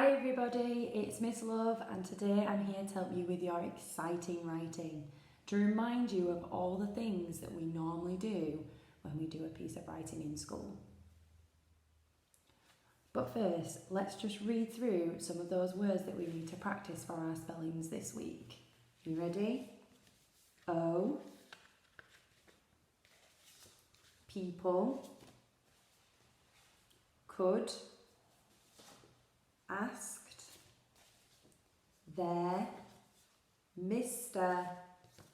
Hi everybody, it's Miss Love and today I'm here to help you with your exciting writing, to remind you of all the things that we normally do when we do a piece of writing in school. But first, let's just read through some of those words that we need to practice for our spellings this week. You ready? O, people, could, asked, there, Mr.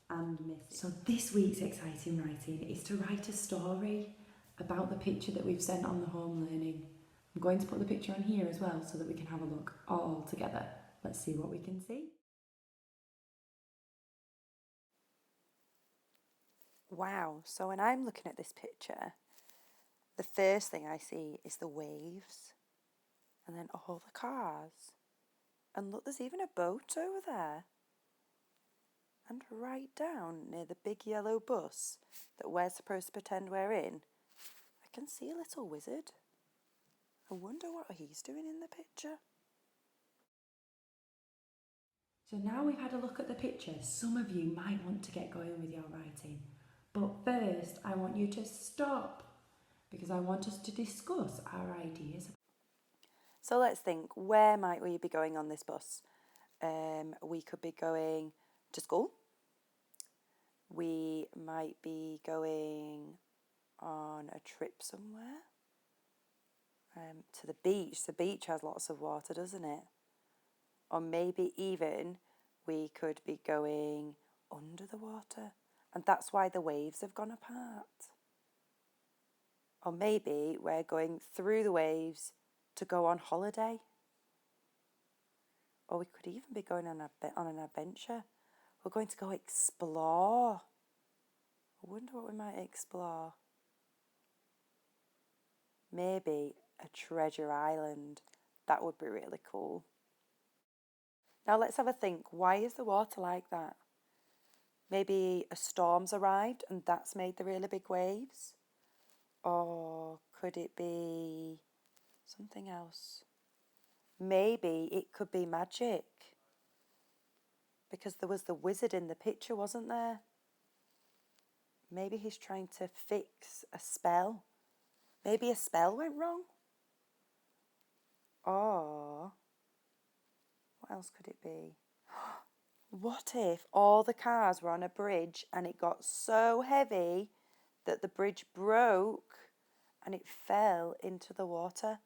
and Mrs. So this week's exciting writing is to write a story about the picture that we've sent on the home learning. I'm going to put the picture on here as well so that we can have a look all together. Let's see what we can see. Wow, so when I'm looking at this picture, the first thing I see is the waves and then all the cars. And look, there's even a boat over there. And right down near the big yellow bus that we're supposed to pretend we're in, I can see a little wizard. I wonder what he's doing in the picture. So now we've had a look at the picture, some of you might want to get going with your writing. But first, I want you to stop because I want us to discuss our ideas. So let's think, where might we be going on this bus? We could be going to school. We might be going on a trip somewhere. To the beach. The beach has lots of water, doesn't it? Or maybe even we could be going under the water, and that's why the waves have gone apart. Or maybe we're going through the waves to go on holiday. Or we could even be going on an adventure. We're going to go explore. I wonder what we might explore. Maybe a treasure island. That would be really cool. Now let's have a think. Why is the water like that? Maybe a storm's arrived and that's made the really big waves? Or could it be something else? Maybe it could be magic. Because there was the wizard in the picture, wasn't there? Maybe he's trying to fix a spell. Maybe a spell went wrong. Or what else could it be? What if all the cars were on a bridge and it got so heavy that the bridge broke and it fell into the water?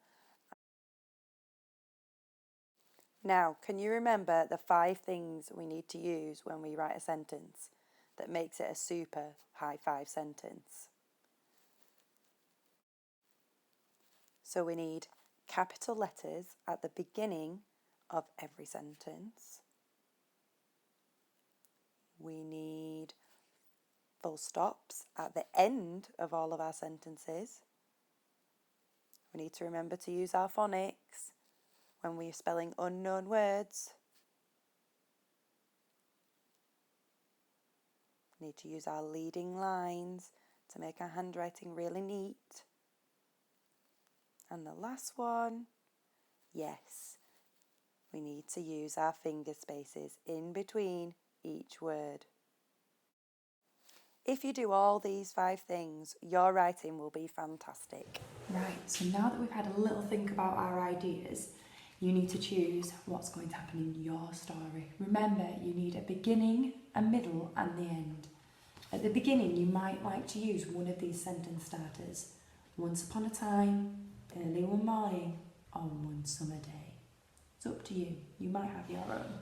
Now, can you remember the 5 things we need to use when we write a sentence that makes it a super high 5 sentence? So we need capital letters at the beginning of every sentence. We need full stops at the end of all of our sentences. We need to remember to use our phonics when we're spelling unknown words. We need to use our leading lines to make our handwriting really neat. And the last one, yes, we need to use our finger spaces in between each word. If you do all these 5 things, your writing will be fantastic. Right, so now that we've had a little think about our ideas, you need to choose what's going to happen in your story. Remember, you need a beginning, a middle, and the end. At the beginning, you might like to use one of these sentence starters. Once upon a time, early one morning, or one summer day. It's up to you. You might have your own.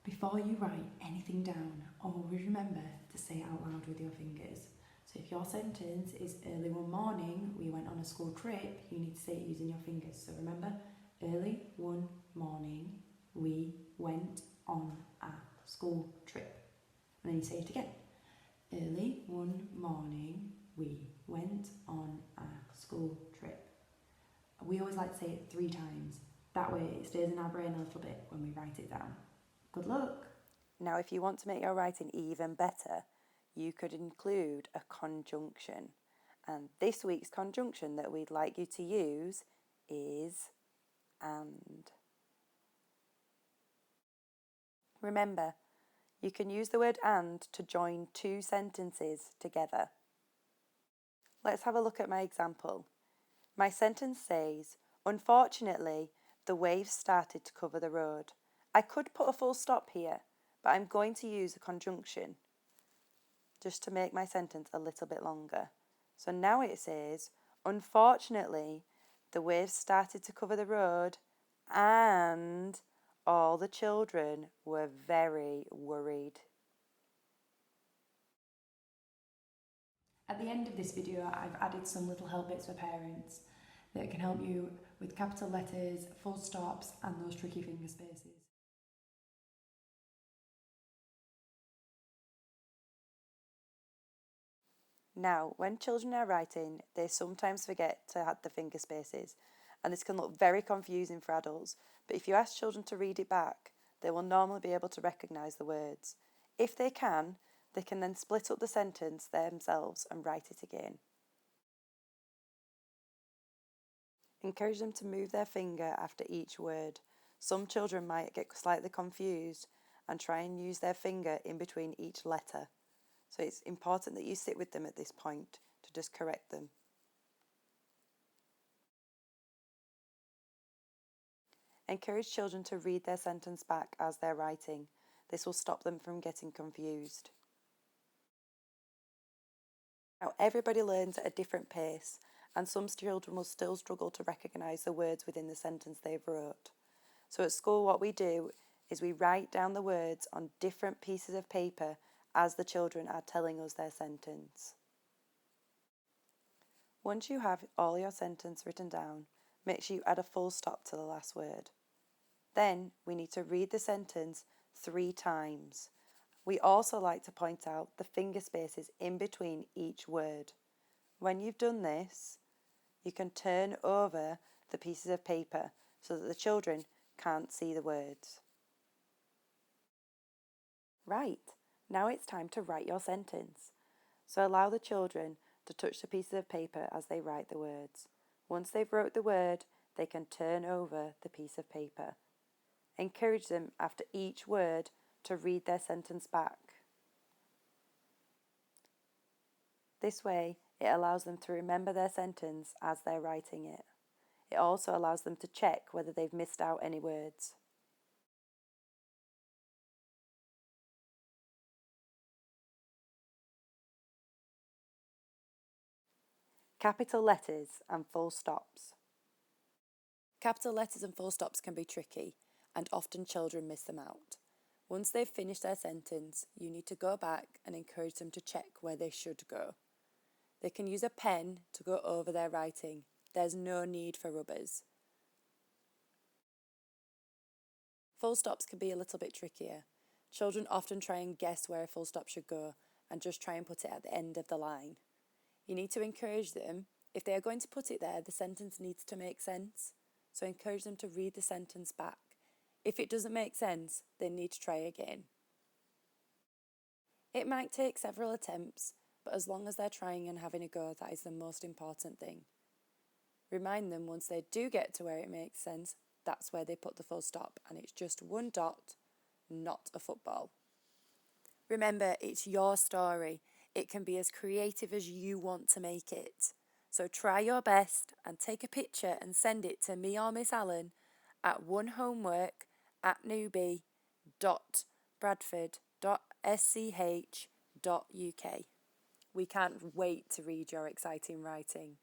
Before you write anything down, always remember to say it out loud with your fingers. So if your sentence is early one morning, we went on a school trip, you need to say it using your fingers. So remember, early one morning, we went on a school trip. And then you say it again. Early one morning, we went on a school trip. We always like to say it 3 times. That way it stays in our brain a little bit when we write it down. Good luck. Now, if you want to make your writing even better, you could include a conjunction. And this week's conjunction that we'd like you to use is and. Remember, you can use the word and to join two sentences together. Let's have a look at my example. My sentence says, unfortunately, the waves started to cover the road. I could put a full stop here, but I'm going to use a conjunction just to make my sentence a little bit longer. So now it says, unfortunately, the waves started to cover the road and all the children were very worried. At the end of this video, I've added some little help bits for parents that can help you with capital letters, full stops, and those tricky finger spaces. Now, when children are writing, they sometimes forget to add the finger spaces, and this can look very confusing for adults, but if you ask children to read it back, they will normally be able to recognise the words. If they can then split up the sentence themselves and write it again. Encourage them to move their finger after each word. Some children might get slightly confused and try and use their finger in between each letter. So it's important that you sit with them at this point to just correct them. Encourage children to read their sentence back as they're writing. This will stop them from getting confused. Now, everybody learns at a different pace, and some children will still struggle to recognise the words within the sentence they've wrote. So at school, what we do is we write down the words on different pieces of paper as the children are telling us their sentence. Once you have all your sentence written down, make sure you add a full stop to the last word. Then we need to read the sentence 3 times. We also like to point out the finger spaces in between each word. When you've done this, you can turn over the pieces of paper so that the children can't see the words. Right, now it's time to write your sentence. So allow the children to touch the pieces of paper as they write the words. Once they've wrote the word, they can turn over the piece of paper. Encourage them after each word to read their sentence back. This way, it allows them to remember their sentence as they're writing it. It also allows them to check whether they've missed out any words. Capital letters and full stops. Capital letters and full stops can be tricky, and often children miss them out. Once they've finished their sentence, you need to go back and encourage them to check where they should go. They can use a pen to go over their writing. There's no need for rubbers. Full stops can be a little bit trickier. Children often try and guess where a full stop should go and just try and put it at the end of the line. You need to encourage them. If they are going to put it there, the sentence needs to make sense. So encourage them to read the sentence back. If it doesn't make sense, they need to try again. It might take several attempts, but as long as they're trying and having a go, that is the most important thing. Remind them once they do get to where it makes sense, that's where they put the full stop, and it's just 1 dot, not a football. Remember, it's your story. It can be as creative as you want to make it. So try your best and take a picture and send it to me or Miss Allen at onehomework@newby.bradford.sch.uk. We can't wait to read your exciting writing.